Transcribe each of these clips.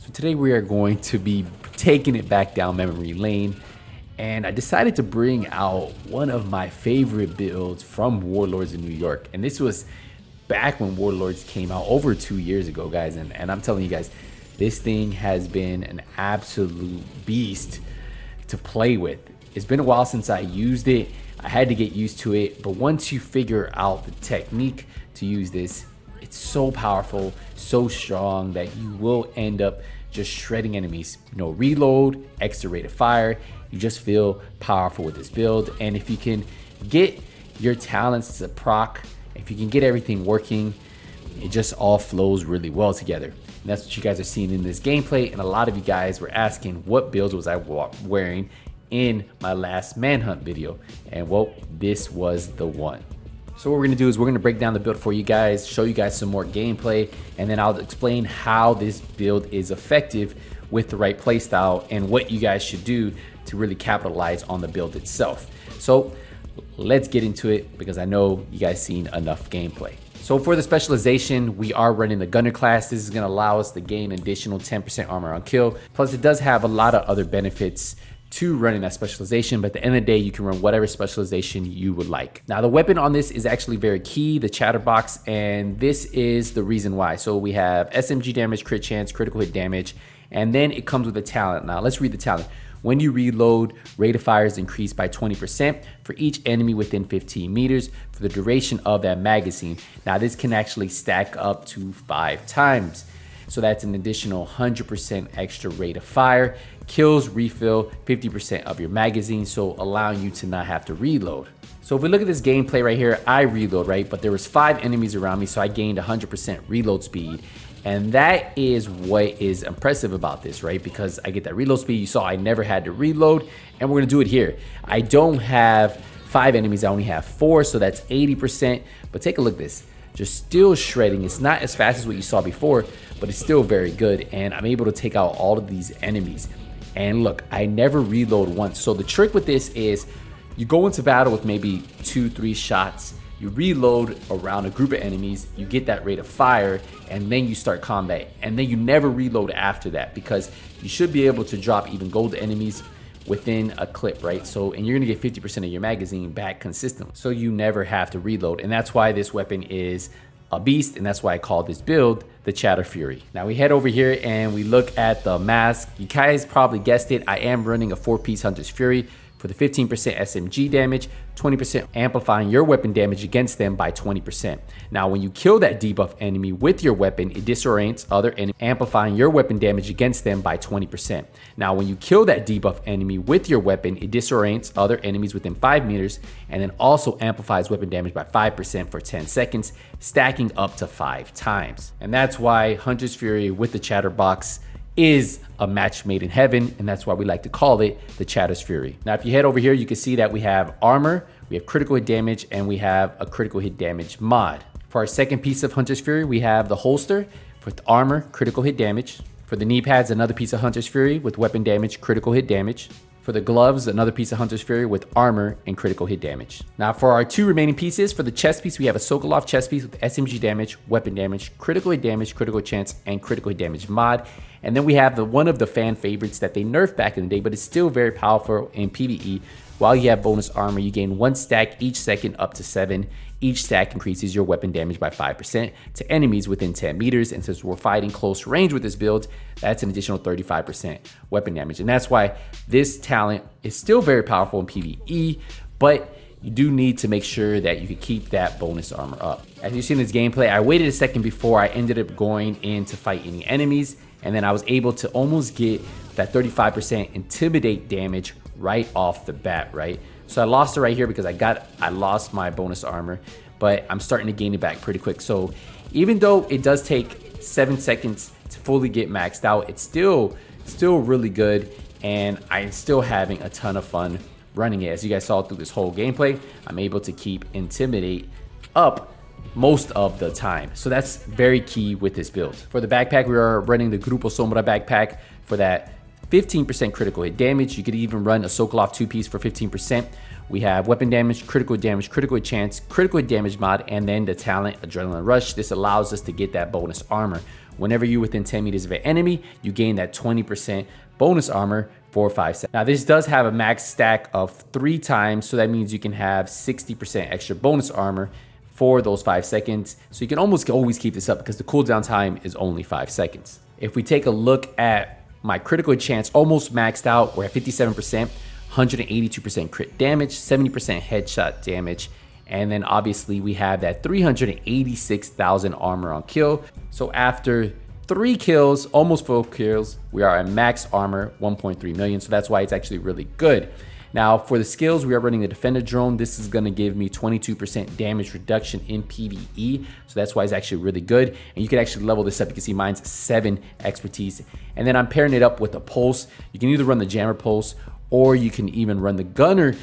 So today we are going to be taking it back down memory lane, and I decided to bring out one of my favorite builds from Warlords in New York. And this was back when Warlords came out over 2 years ago, guys. And I'm telling you guys, this thing has been an absolute beast to play with. It's been a while since I used it. I had to get used to it, but once you figure out the technique to use this, it's so powerful, so strong that you will end up just shredding enemies. No reload, extra rate of fire. You just feel powerful with this build. And if you can get your talents to proc, if you can get everything working, it just all flows really well together. And that's what you guys are seeing in this gameplay. And a lot of you guys were asking what builds was I wearing in my last manhunt video. And well, this was the one. So what we're gonna do is we're gonna break down the build for you guys, show you guys some more gameplay, and then I'll explain how this build is effective with the right playstyle and what you guys should do to really capitalize on the build itself. So let's get into it, because I know you guys seen enough gameplay. So for the specialization, we are running the gunner class. This is gonna allow us to gain additional 10% armor on kill. Plus it does have a lot of other benefits to running that specialization, but at the end of the day, you can run whatever specialization you would like. Now, the weapon on this is actually very key, the chatterbox, and this is the reason why. So we have SMG damage, crit chance, critical hit damage, and then it comes with a talent. Now, let's read the talent. When you reload, rate of fire is increased by 20% for each enemy within 15 meters for the duration of that magazine. Now, this can actually stack up to 5 times. So that's an additional 100% extra rate of fire. Kills refill 50% of your magazine, so allowing you to not have to reload. So if we look at this gameplay right here, I reload, right? But there was 5 enemies around me, so I gained 100% reload speed. And that is what is impressive about this, right? Because I get that reload speed. You saw I never had to reload, and we're gonna do it here. I don't have 5 enemies, I only have 4, so that's 80%. But take a look at this. Just still shredding. It's not as fast as what you saw before, but it's still very good. And I'm able to take out all of these enemies. And look, I never reload once. So the trick with this is you go into battle with maybe 2-3 shots, you reload around a group of enemies, you get that rate of fire, and then you start combat. And then you never reload after that, because you should be able to drop even gold enemies within a clip, right? So, and you're gonna get 50% of your magazine back consistently. So you never have to reload. And that's why this weapon is a beast, and that's why I call this build the Chatter Fury. Now we head over here and we look at the mask. You guys probably guessed it, I am running a 4-piece Hunter's Fury for the 15% SMG damage, 20% amplifying your weapon damage against them by 20%. Now, when you kill that debuff enemy with your weapon, it disorients other enemies, amplifying your weapon damage against them by 20%. Now, when you kill that debuff enemy with your weapon, it disorients other enemies within 5 meters, and then also amplifies weapon damage by 5% for 10 seconds, stacking up to 5 times. And that's why Hunter's Fury with the Chatterbox is a match made in heaven, and that's why we like to call it the Chatter's Fury. Now, if you head over here, you can see that we have armor, we have critical hit damage, and we have a critical hit damage mod. For our second piece of Hunter's Fury, we have the holster with armor, critical hit damage. For the knee pads, another piece of Hunter's Fury with weapon damage, critical hit damage. For the gloves, another piece of Hunter's Fury with armor and critical hit damage. Now for our 2 remaining pieces, for the chest piece, we have a Sokolov chest piece with SMG damage, weapon damage, critical hit damage, critical chance, and critical hit damage mod. And then we have one of the fan favorites that they nerfed back in the day, but it's still very powerful in PvE. While you have bonus armor, you gain 1 stack each second up to 7. Each stack increases your weapon damage by 5% to enemies within 10 meters. And since we're fighting close range with this build, that's an additional 35% weapon damage. And that's why this talent is still very powerful in PvE, but you do need to make sure that you can keep that bonus armor up. As you see in this gameplay, I waited a second before I ended up going in to fight any enemies, and then I was able to almost get that 35% intimidate damage right off the bat, right? So I lost it right here because I lost my bonus armor, but I'm starting to gain it back pretty quick. So even though it does take 7 seconds to fully get maxed out, it's still really good, and I'm still having a ton of fun running it. As you guys saw through this whole gameplay, I'm able to keep intimidate up most of the time. So that's very key with this build. For the backpack, we are running the Grupo Sombra backpack for that 15% critical hit damage. You could even run a Sokolov 2-piece for 15%. We have weapon damage, critical hit chance, critical hit damage mod, and then the talent Adrenaline Rush. This allows us to get that bonus armor whenever you're within 10 meters of an enemy, you gain that 20% bonus armor for 5 seconds. Now this does have a max stack of 3 times, so that means you can have 60% extra bonus armor for those 5 seconds. So you can almost always keep this up because the cooldown time is only 5 seconds. If we take a look at my critical chance, almost maxed out, we're at 57%, 182% crit damage, 70% headshot damage, and then obviously we have that 386,000 armor on kill. So after 3 kills, almost 4 kills, we are at max armor, 1.3 million. So that's why it's actually really good. Now for the skills, we are running the defender drone. This is gonna give me 22% damage reduction in PvE. So that's why it's actually really good. And you can actually level this up. You can see mine's 7 expertise. And then I'm pairing it up with a pulse. You can either run the jammer pulse or you can even run the gunner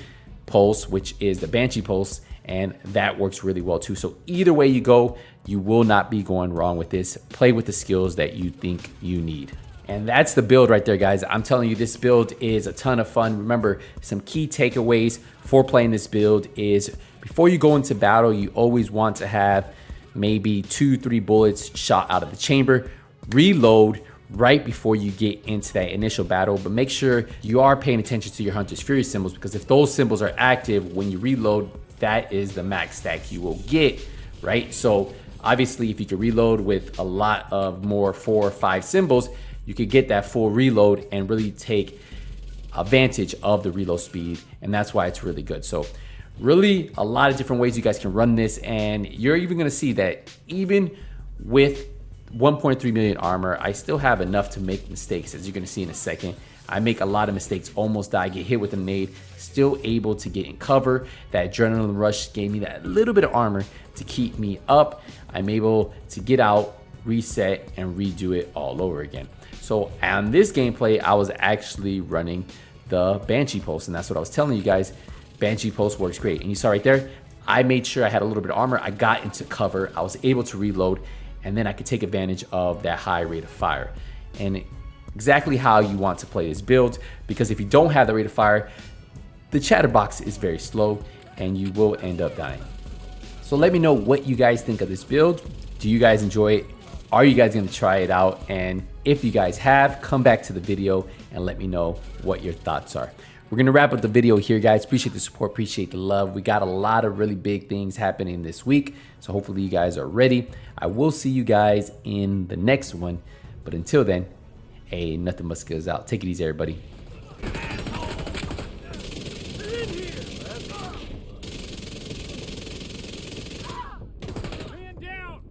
pulse, which is the banshee pulse. And that works really well too. So either way you go, you will not be going wrong with this. Play with the skills that you think you need. And that's the build right there, guys. I'm telling you, this build is a ton of fun. Remember, some key takeaways for playing this build is before you go into battle, you always want to have maybe 2-3 bullets shot out of the chamber. Reload right before you get into that initial battle, but make sure you are paying attention to your Hunter's Fury symbols, because if those symbols are active when you reload, that is the max stack you will get, right? So obviously if you can reload with a lot of more 4 or 5 symbols, you could get that full reload and really take advantage of the reload speed, and that's why it's really good. So really a lot of different ways you guys can run this, and you're even gonna see that even with 1.3 million armor, I still have enough to make mistakes, as you're gonna see in a second. I make a lot of mistakes, almost die, get hit with a nade, still able to get in cover. That adrenaline rush gave me that little bit of armor to keep me up. I'm able to get out, reset, and redo it all over again. So on this gameplay, I was actually running the Banshee Pulse, and that's what I was telling you guys. Banshee Pulse works great. And you saw right there, I made sure I had a little bit of armor. I got into cover, I was able to reload, and then I could take advantage of that high rate of fire. And exactly how you want to play this build, because if you don't have the rate of fire, the chatterbox is very slow and you will end up dying. So let me know what you guys think of this build. Do you guys enjoy it? Are you guys gonna try it out? And if you guys have, come back to the video and let me know what your thoughts are. We're gonna wrap up the video here, guys. Appreciate the support, appreciate the love. We got a lot of really big things happening this week, so hopefully you guys are ready. I will see you guys in the next one, but until then, hey, nothing but skills out. Take it easy, everybody. Man down.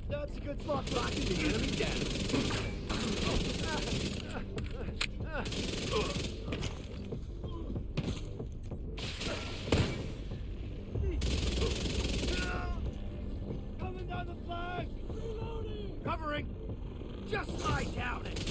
That's a good spot for knocking the enemy down. Coming down the flag. Reloading. Covering. Just lie down and